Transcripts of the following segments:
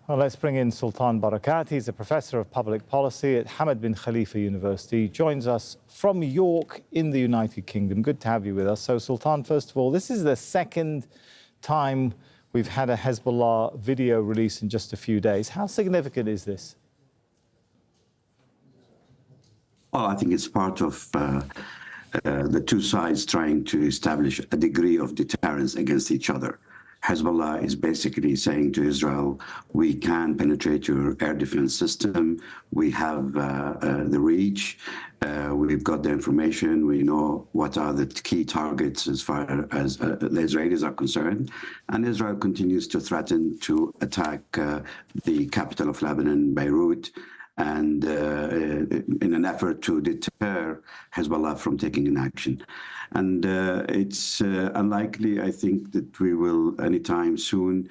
Well, let's bring in Sultan Barakat. He's a professor of public policy at Hamad bin Khalifa University. He joins us from York in the United Kingdom. Good to have you with us. So, Sultan, first of all, this is the second time we've had a Hezbollah video release in just a few days. How significant is this? Well, I think it's part of the two sides trying to establish a degree of deterrence against each other. Hezbollah is basically saying to Israel, we can penetrate your air defense system. We have the reach. We've got the information. We know what are the key targets as far as the Israelis are concerned. And Israel continues to threaten to attack the capital of Lebanon, Beirut, and in an effort to deter Hezbollah from taking an action. And it's unlikely, I think, that we will anytime soon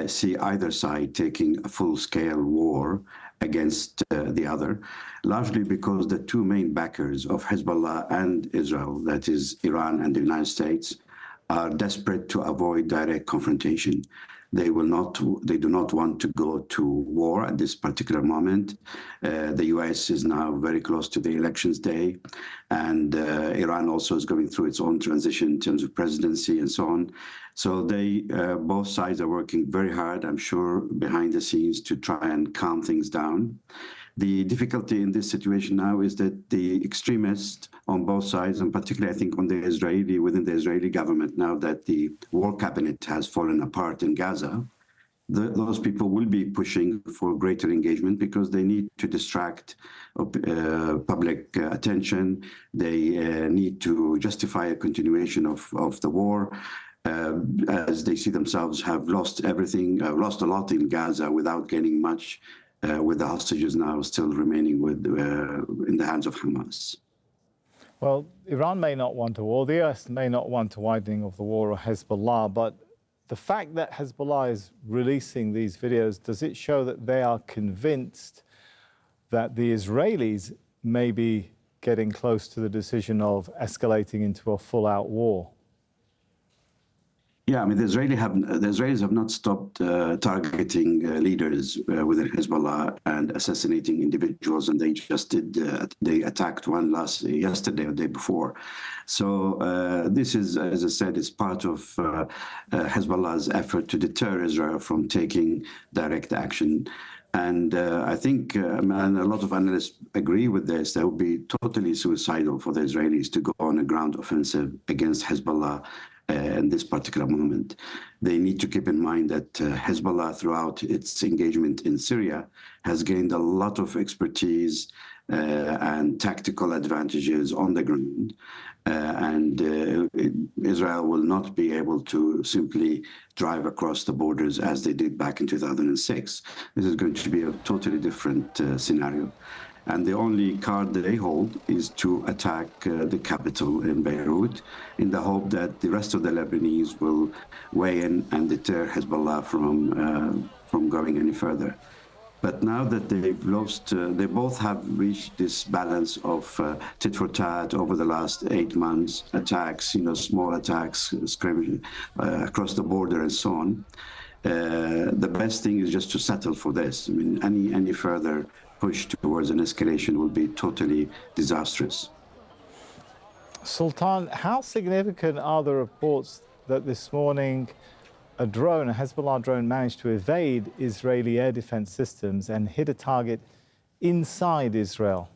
see either side taking a full-scale war against the other, largely because the two main backers of Hezbollah and Israel, that is Iran and the United States, are desperate to avoid direct confrontation. They do not want to go to war at this particular moment. The US is now very close to the elections day, and Iran also is going through its own transition in terms of presidency and so on. So they, both sides are working very hard, I'm sure, behind the scenes to try and calm things down. The difficulty in this situation now is that the extremists on both sides, and particularly I think within the Israeli government, now that the war cabinet has fallen apart in Gaza, those people will be pushing for greater engagement because they need to distract public attention. They need to justify a continuation of the war. As they see themselves have lost everything, lost a lot in Gaza without gaining much, with the hostages now still remaining in the hands of Hamas. Well, Iran may not want a war. The US may not want a widening of the war or Hezbollah, but the fact that Hezbollah is releasing these videos, does it show that they are convinced that the Israelis may be getting close to the decision of escalating into a full-out war? Yeah, I mean, the Israelis have not stopped targeting leaders within Hezbollah and assassinating individuals, and they just did. They attacked one yesterday or the day before. So this is, as I said, is part of Hezbollah's effort to deter Israel from taking direct action. And I think, and a lot of analysts agree with this, that would be totally suicidal for the Israelis to go on a ground offensive against Hezbollah in this particular moment. They need to keep in mind that Hezbollah, throughout its engagement in Syria, has gained a lot of expertise and tactical advantages on the ground. Israel will not be able to simply drive across the borders as they did back in 2006. This is going to be a totally different scenario. And the only card they hold is to attack the capital in Beirut in the hope that the rest of the Lebanese will weigh in and deter Hezbollah from going any further. But now that they've lost, they both have reached this balance of tit for tat over the last 8 months, attacks, small attacks, skirmishing across the border and so on. The best thing is just to settle for this. I mean, any further push towards an escalation will be totally disastrous. Sultan, how significant are the reports that this morning a Hezbollah drone, managed to evade Israeli air defense systems and hit a target inside Israel?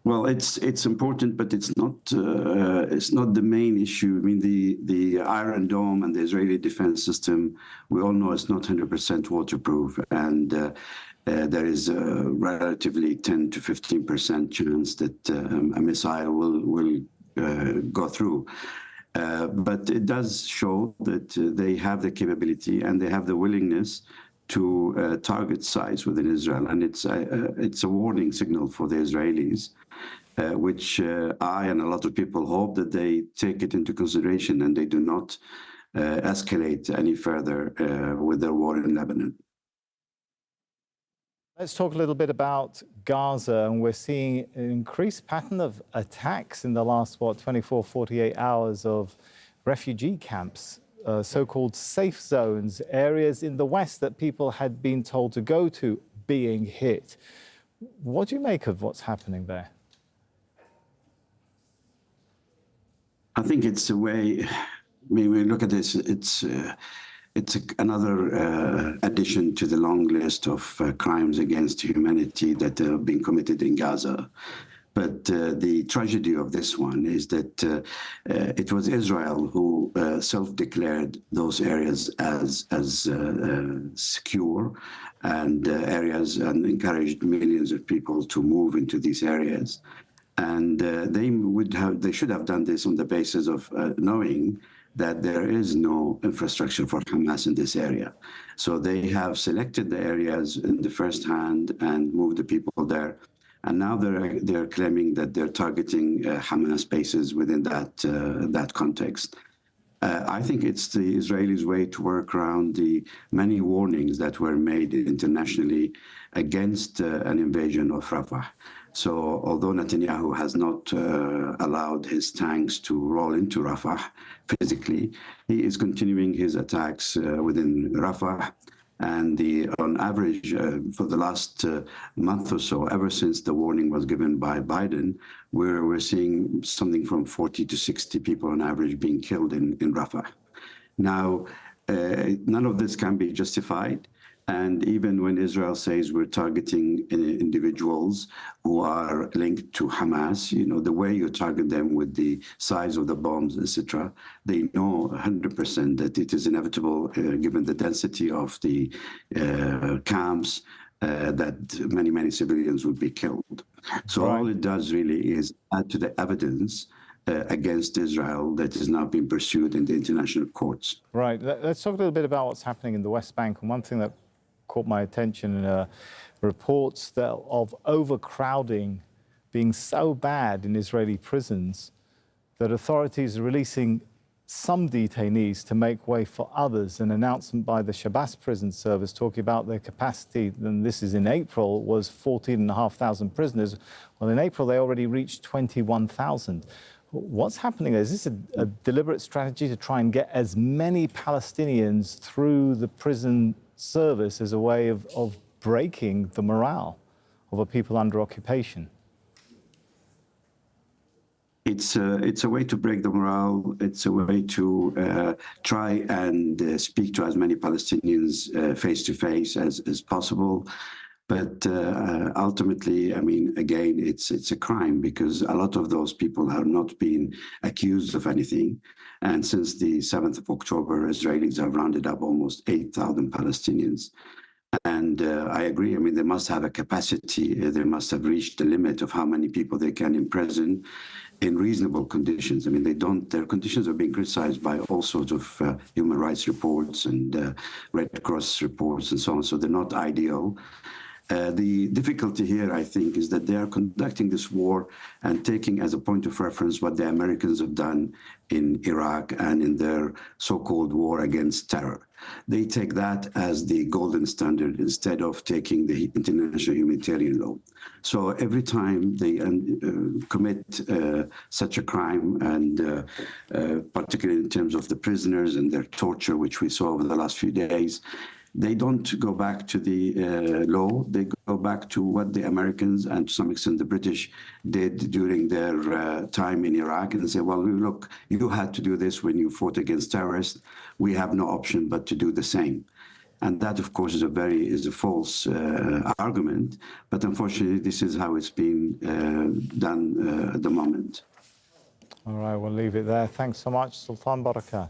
Well, it's important, but it's not the main issue. I mean, the Iron Dome and the Israeli defense system, we all know it's not 100% waterproof, and there is a relatively 10 to 15% chance that a missile will go through. But it does show that they have the capability and they have the willingness to target sites within Israel, and it's a warning signal for the Israelis, which I and a lot of people hope that they take it into consideration and they do not escalate any further with their war in Lebanon. Let's talk a little bit about Gaza, and we're seeing an increased pattern of attacks in the last, 24, 48 hours of refugee camps so-called safe zones, areas in the West that people had been told to go to, being hit. What do you make of what's happening there? I think it's a way. I mean, when we look at this, it's another addition to the long list of crimes against humanity that have been committed in Gaza. But the tragedy of this one is that it was Israel who self-declared those areas as secure and areas, and encouraged millions of people to move into these areas. And they should have done this on the basis of knowing that there is no infrastructure for Hamas in this area. So they have selected the areas in the first hand and moved the people there. And now they're claiming that they're targeting Hamas bases within that context. I think it's the Israelis' way to work around the many warnings that were made internationally against an invasion of Rafah. So although Netanyahu has not allowed his tanks to roll into Rafah physically, he is continuing his attacks within Rafah. And on average, for the last month or so, ever since the warning was given by Biden, we're seeing something from 40 to 60 people on average being killed in Rafah. Now, none of this can be justified. And even when Israel says we're targeting individuals who are linked to Hamas, you know, the way you target them with the size of the bombs, etc., they know 100% that it is inevitable, given the density of the camps, that many civilians would be killed. So all it does really is add to the evidence against Israel that is now being pursued in the international courts. Right. Let's talk a little bit about what's happening in the West Bank. And one thing that caught my attention in reports of overcrowding being so bad in Israeli prisons that authorities are releasing some detainees to make way for others. An announcement by the Shabazz prison service talking about their capacity, and this is in April, was 14,500 prisoners. Well, in April, they already reached 21,000. What's happening there? Is this a deliberate strategy to try and get as many Palestinians through the prison service as a way of breaking the morale of a people under occupation? It's a way to break the morale. It's a way to try and speak to as many Palestinians face to face as possible. But ultimately, I mean, again, it's a crime because a lot of those people have not been accused of anything. And since the 7th of October, Israelis have rounded up almost 8,000 Palestinians. And I agree. I mean, they must have a capacity. They must have reached the limit of how many people they can imprison in reasonable conditions. I mean, their conditions are being criticized by all sorts of human rights reports and Red Cross reports and so on. So they're not ideal. The difficulty here, I think, is that they are conducting this war and taking as a point of reference what the Americans have done in Iraq and in their so-called war against terror. They take that as the golden standard instead of taking the international humanitarian law. So every time they commit such a crime, and particularly in terms of the prisoners and their torture, which we saw over the last few days, they don't go back to the law. They go back to what the Americans and to some extent the British did during their time in Iraq, and say, well, look, you had to do this when you fought against terrorists. We have no option but to do the same. And that, of course, is a false argument. But unfortunately, this is how it's being done at the moment. All right, we'll leave it there. Thanks so much, Sultan Barakat.